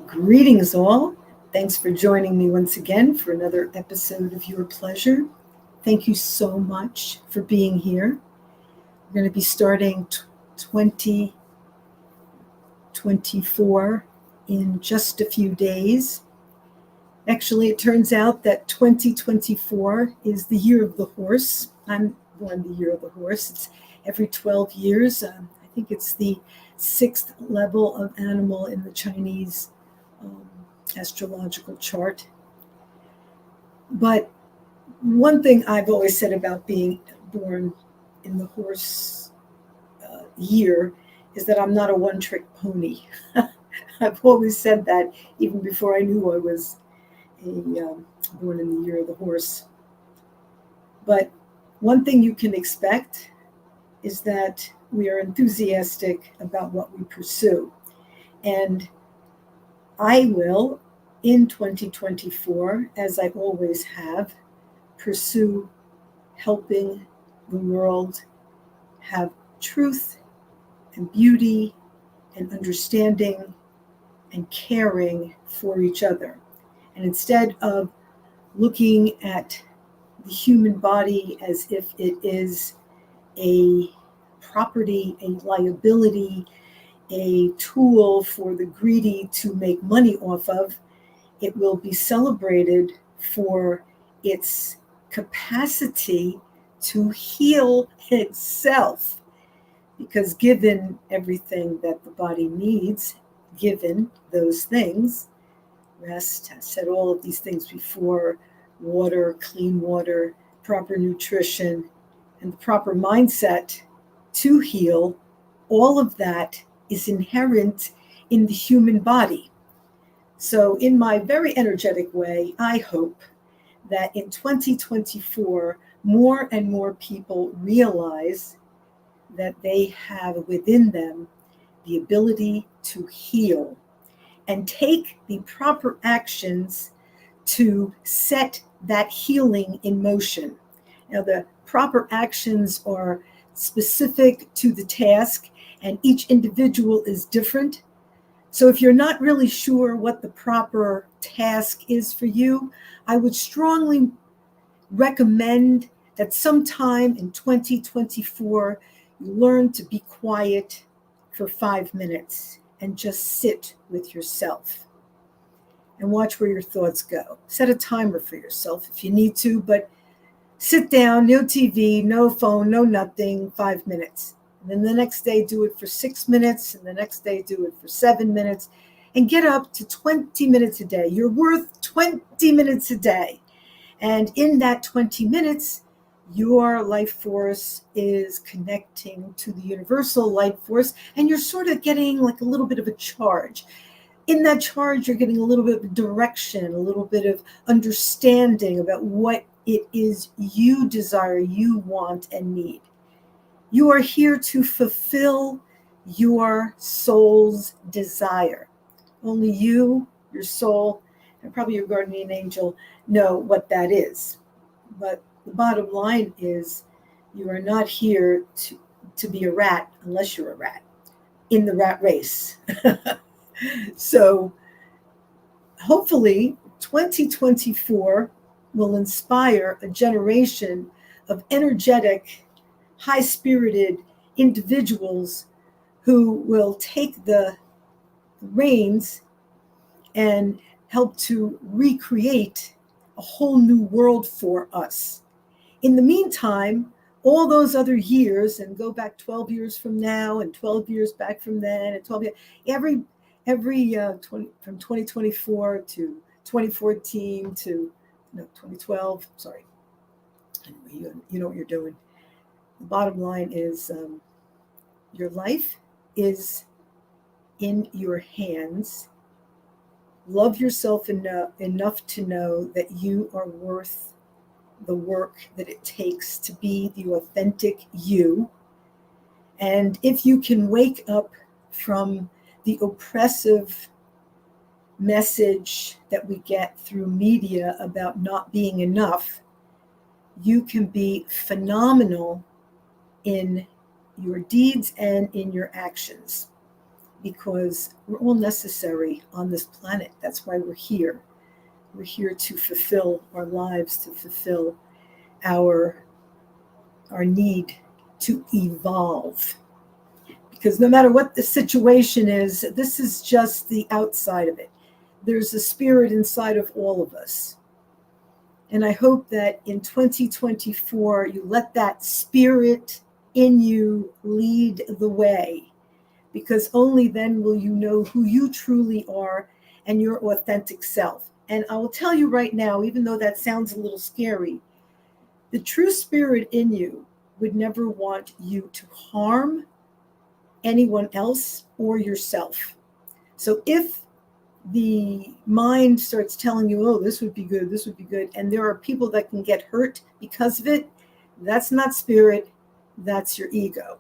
Greetings, all. Thanks for joining me once again for another episode of Your Pleasure. Thank you so much for being here. We're going to be starting 2024 in just a few days. Actually, it turns out that 2024 is the year of the horse. I'm born the year of the horse. It's every 12 years. I think it's the sixth level of animal in the Chinese astrological chart. But one thing I've always said about being born in the horse year is that I'm not a one-trick pony. I've always said that even before I knew I was born in the year of the horse. But one thing you can expect is that we are enthusiastic about what we pursue. And I will, in 2024, as I always have, pursue helping the world have truth and beauty and understanding and caring for each other. And instead of looking at the human body as if it is a property, a liability, a tool for the greedy to make money off of, it will be celebrated for its capacity to heal itself. Because given everything that the body needs, given those things, rest, I've said all of these things before, water, clean water, proper nutrition, and the proper mindset to heal, all of that is inherent in the human body. So in my very energetic way, I hope that in 2024, more and more people realize that they have within them the ability to heal and take the proper actions to set that healing in motion. Now, the proper actions are specific to the task, and each individual is different. So if you're not really sure what the proper task is for you, I would strongly recommend that sometime in 2024, you learn to be quiet for 5 minutes and just sit with yourself and watch where your thoughts go. Set a timer for yourself if you need to, but sit down, no TV, no phone, no nothing, 5 minutes. And then the next day, do it for 6 minutes, and the next day, do it for 7 minutes, and get up to 20 minutes a day. You're worth 20 minutes a day. And in that 20 minutes, your life force is connecting to the universal life force, and you're sort of getting like a little bit of a charge. In that charge, you're getting a little bit of direction, a little bit of understanding about what it is you desire, you want, and need. You are here to fulfill your soul's desire. Only you, your soul, and probably your guardian angel know what that is. But the bottom line is you are not here to be a rat unless you're a rat in the rat race. So hopefully 2024 will inspire a generation of energetic, high-spirited individuals who will take the reins and help to recreate a whole new world for us. In the meantime, all those other years, and go back 12 years from now, and 12 years back from then, and 12 years, every 20, from 2024 to 2014 to 2012. Sorry, you know what you're doing. The bottom line is your life is in your hands. Love yourself enough to know that you are worth the work that it takes to be the authentic you. And if you can wake up from the oppressive message that we get through media about not being enough, you can be phenomenal in your deeds and in your actions. because we're all necessary on this planet. That's why we're here. We're here to fulfill our lives, to fulfill our need to evolve. Because no matter what the situation is, this is just the outside of it. There's a spirit inside of all of us. And I hope that in 2024, you let that spirit in you lead the way, because only then will you know who you truly are and your authentic self. And I will tell you right now, even though that sounds a little scary, the true spirit in you would never want you to harm anyone else or yourself. So if the mind starts telling you, oh, this would be good, and there are people that can get hurt because of it, that's not spirit, that's your ego.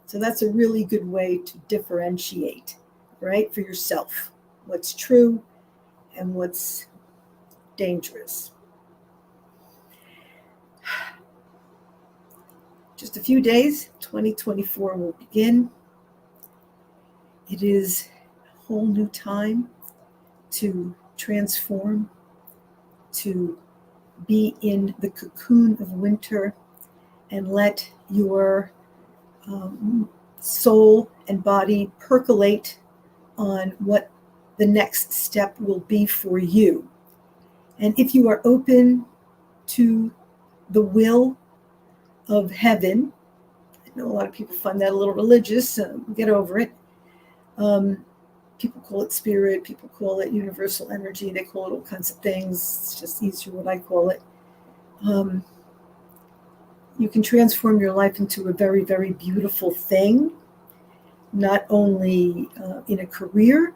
So that's a really good way to differentiate, right, for yourself, what's true and what's dangerous. Just a few days, 2024 will begin. It is a whole new time to transform, to be in the cocoon of winter and let your soul and body percolate on what the next step will be for you. And if you are open to the will of heaven, I know a lot of people find that a little religious, get over it. People call it spirit, people call it universal energy, they call it all kinds of things. It's just easier what I call it. You can transform your life into a very, very beautiful thing, not only in a career,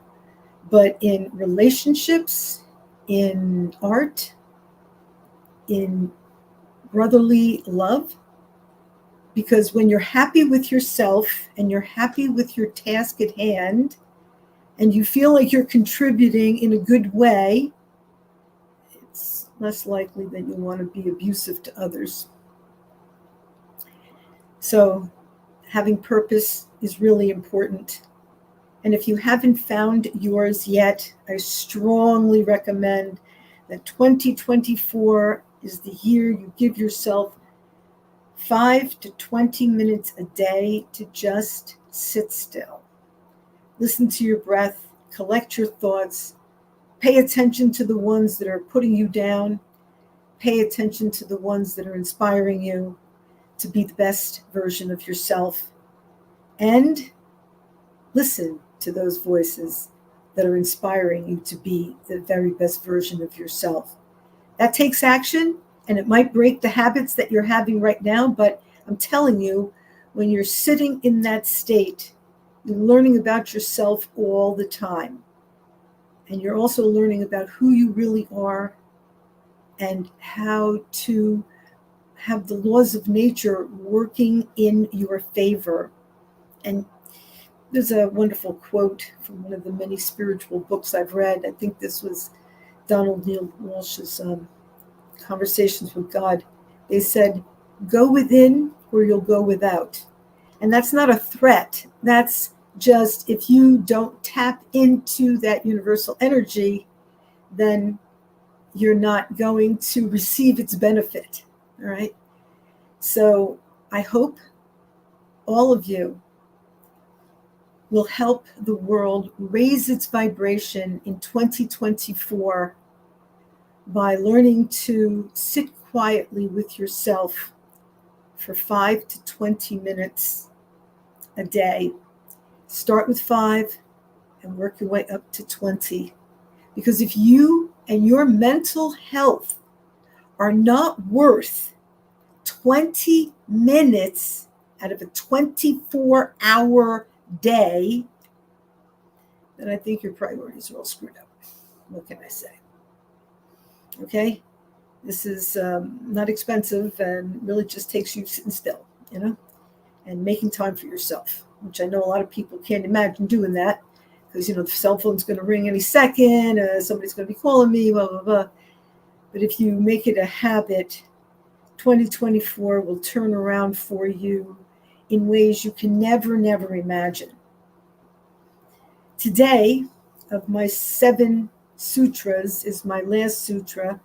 but in relationships, in art, in brotherly love. Because when you're happy with yourself and you're happy with your task at hand, and you feel like you're contributing in a good way, it's less likely that you want to be abusive to others. So having purpose is really important. And if you haven't found yours yet, I strongly recommend that 2024 is the year you give yourself 5 to 20 minutes a day to just sit still. Listen to your breath, collect your thoughts, pay attention to the ones that are putting you down, pay attention to the ones that are inspiring you to be the best version of yourself, and listen to those voices that are inspiring you to be the very best version of yourself. That takes action, and it might break the habits that you're having right now, but I'm telling you, when you're sitting in that state, you're learning about yourself all the time. And you're also learning about who you really are and how to have the laws of nature working in your favor. And there's a wonderful quote from one of the many spiritual books I've read. I think this was Donald Neil Walsh's Conversations with God. They said, go within or you'll go without. And that's not a threat. That's just, if you don't tap into that universal energy, then you're not going to receive its benefit. All right. So I hope all of you will help the world raise its vibration in 2024 by learning to sit quietly with yourself for 5 to 20 minutes a day. Start with 5 and work your way up to 20. Because if you and your mental health are not worth 20 minutes out of a 24-hour day, then I think your priorities are all screwed up. What can I say? Okay? This is not expensive and really just takes you sitting still, and making time for yourself, which I know a lot of people can't imagine doing that because, the cell phone's going to ring any second, somebody's going to be calling me, blah, blah, blah. But if you make it a habit, 2024 will turn around for you in ways you can never, never imagine. Today, of my 7 sutras, is my last sutra,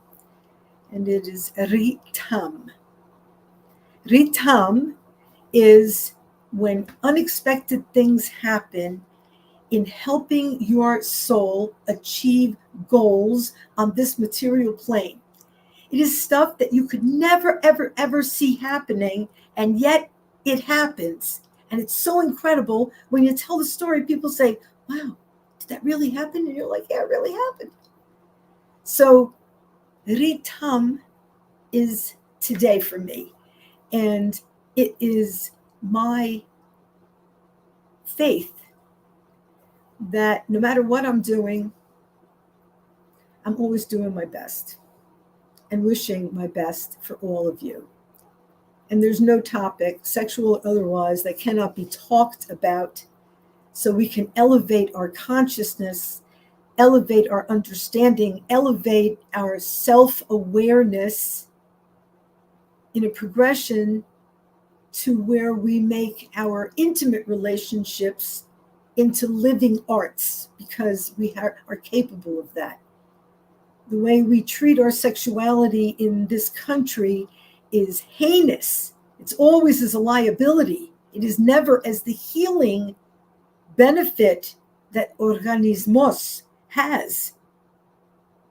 and it is Ritam. Ritam is when unexpected things happen in helping your soul achieve goals on this material plane. It is stuff that you could never, ever, ever see happening, and yet it happens. And it's so incredible. When you tell the story, people say, wow, did that really happen? And you're like, yeah, it really happened. So Ritam is today for me. And it is my faith that no matter what I'm doing, I'm always doing my best and wishing my best for all of you. And there's no topic, sexual or otherwise, that cannot be talked about so we can elevate our consciousness, elevate our understanding, elevate our self-awareness in a progression to where we make our intimate relationships into living arts, because we are capable of that. The way we treat our sexuality in this country is heinous. It's always as a liability. It is never as the healing benefit that organismos has,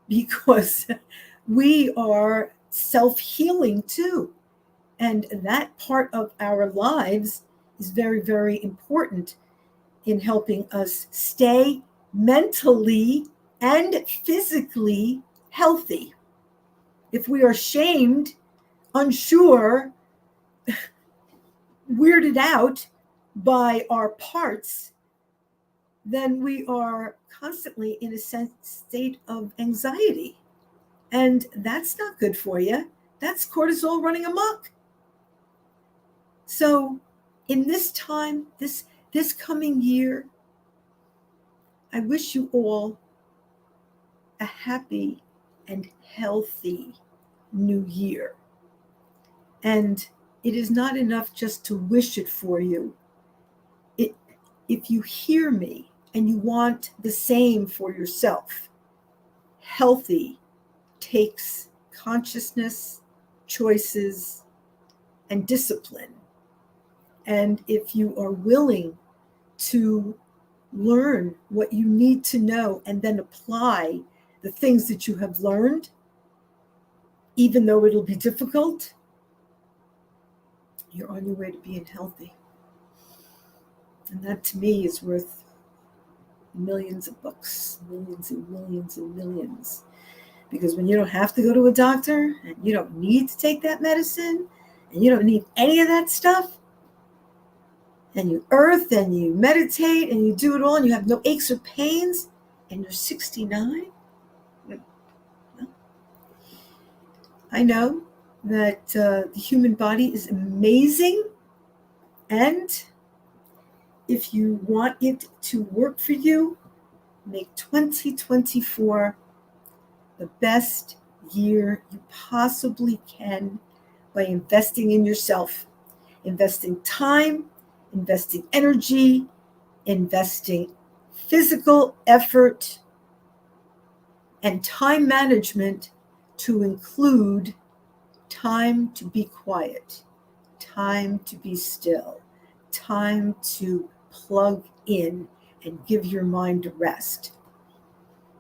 because we are self-healing too. And that part of our lives is very, very important in helping us stay mentally and physically healthy. If we are shamed, unsure, weirded out by our parts, then we are constantly in a state of anxiety. And that's not good for you. That's cortisol running amok. So in this time, this coming year, I wish you all a happy and healthy new year. And it is not enough just to wish it for you. If you hear me and you want the same for yourself, healthy takes consciousness, choices, and discipline. And if you are willing to learn what you need to know and then apply the things that you have learned, even though it'll be difficult, you're on your way to being healthy. And that to me is worth millions of bucks, millions and millions and millions. Because when you don't have to go to a doctor and you don't need to take that medicine and you don't need any of that stuff, and you earth and you meditate and you do it all and you have no aches or pains and you're 69, well, I know that the human body is amazing, and if you want it to work for you, make 2024 the best year you possibly can by investing in yourself, investing time, investing energy, investing physical effort, and time management to include time to be quiet, time to be still, time to plug in and give your mind a rest.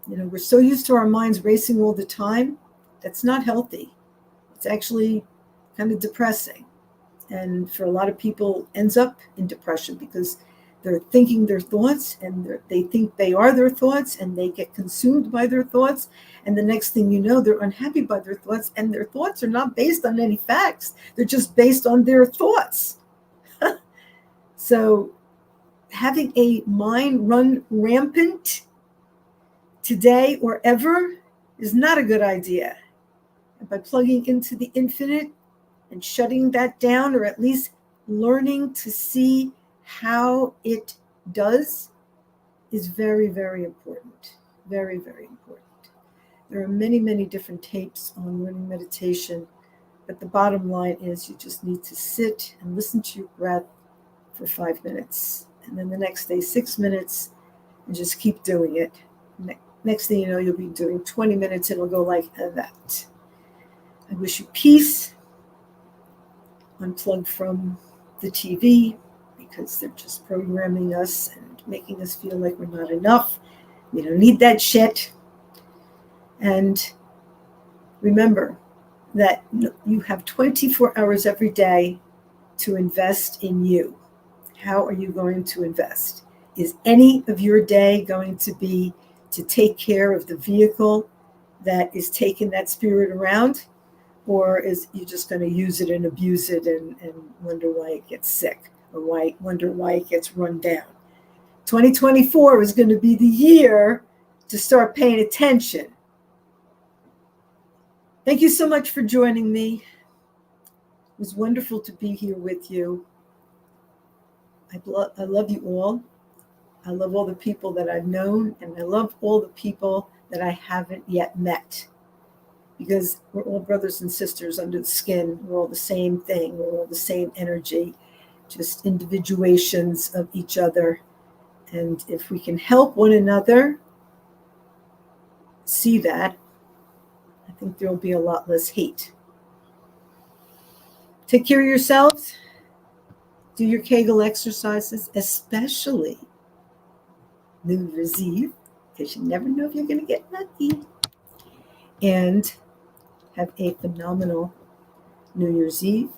You know, we're so used to our minds racing all the time. That's not healthy. It's actually kind of depressing. And for a lot of people, ends up in depression because they're thinking their thoughts and they think they are their thoughts and they get consumed by their thoughts. And the next thing you know, they're unhappy by their thoughts, and their thoughts are not based on any facts. They're just based on their thoughts. So having a mind run rampant today or ever is not a good idea. And by plugging into the infinite and shutting that down, or at least learning to see how it does, is very, very important. Very, very important. There are many, many different tapes on learning meditation, but the bottom line is you just need to sit and listen to your breath for 5 minutes. And then the next day, 6 minutes, and just keep doing it. Next thing you know, you'll be doing 20 minutes and it'll go like that. I wish you peace. Unplug from the TV because they're just programming us and making us feel like we're not enough. We don't need that shit. And remember that you have 24 hours every day to invest in you. How are you going to invest? Is any of your day going to be to take care of the vehicle that is taking that spirit around? Or is you just going to use it and abuse it and wonder why it gets sick or wonder why it gets run down? 2024 is going to be the year to start paying attention. Thank you so much for joining me. It was wonderful to be here with you. I love you all. I love all the people that I've known, and I love all the people that I haven't yet met, because we're all brothers and sisters under the skin. We're all the same thing. We're all the same energy, just individuations of each other. And if we can help one another see that, I think there'll be a lot less hate. Take care of yourselves. Do your Kegel exercises, especially New Year's Eve, because you never know if you're going to get lucky. And have a phenomenal New Year's Eve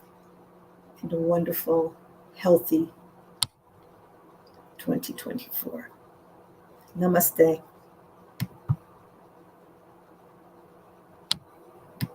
and a wonderful, healthy 2024. Namaste.